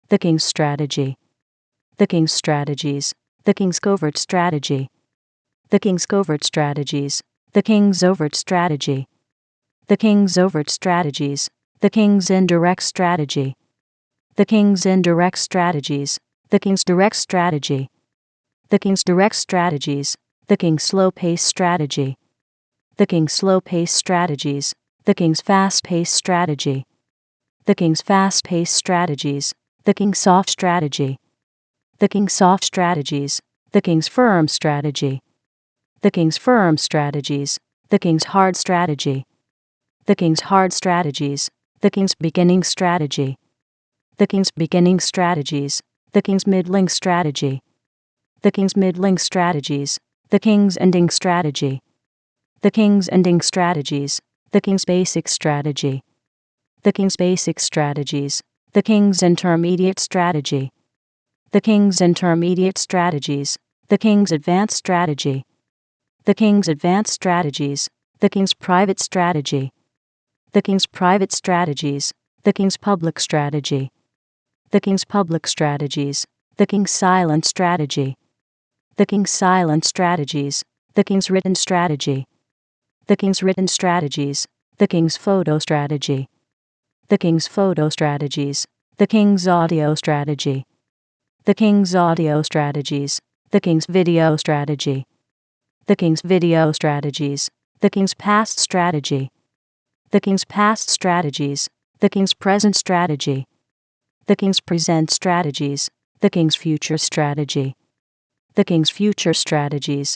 the king's strategy, the king's strategies, the king's covert strategy, the king's covert strategies, the king's overt strategy, the king's overt strategies, the king's indirect strategy, the king's indirect strategies, the king's direct strategy, the king's direct strategies, the king's slow-paced strategy, the king's slow-paced strategies, the king's fast-paced strategy, the king's fast-paced strategies, the king's soft strategy, the king's soft strategies, the king's firm strategy, the king's firm strategies, the king's hard strategy, the king's hard strategies, the king's beginning strategy, the king's beginning strategies, the king's middling strategy, the king's middling strategies, the king's ending strategy, the king's ending strategies, the king's basic strategy, the king's basic strategies, the king's intermediate strategy, the king's intermediate strategies, the king's advanced strategy, the king's advanced strategies, the king's private strategy, the king's private strategies, the king's public strategy, the king's public strategies, the king's silent strategy, the king's silent strategies, the king's written strategy, the king's written strategies, the king's photo strategy, the king's photo strategies, the king's audio strategy, the king's audio strategies, the king's video strategy, the king's video strategies, the king's past strategy, the king's past strategies, the king's present strategy, the king's present strategies, the king's future strategy, the king's future strategies,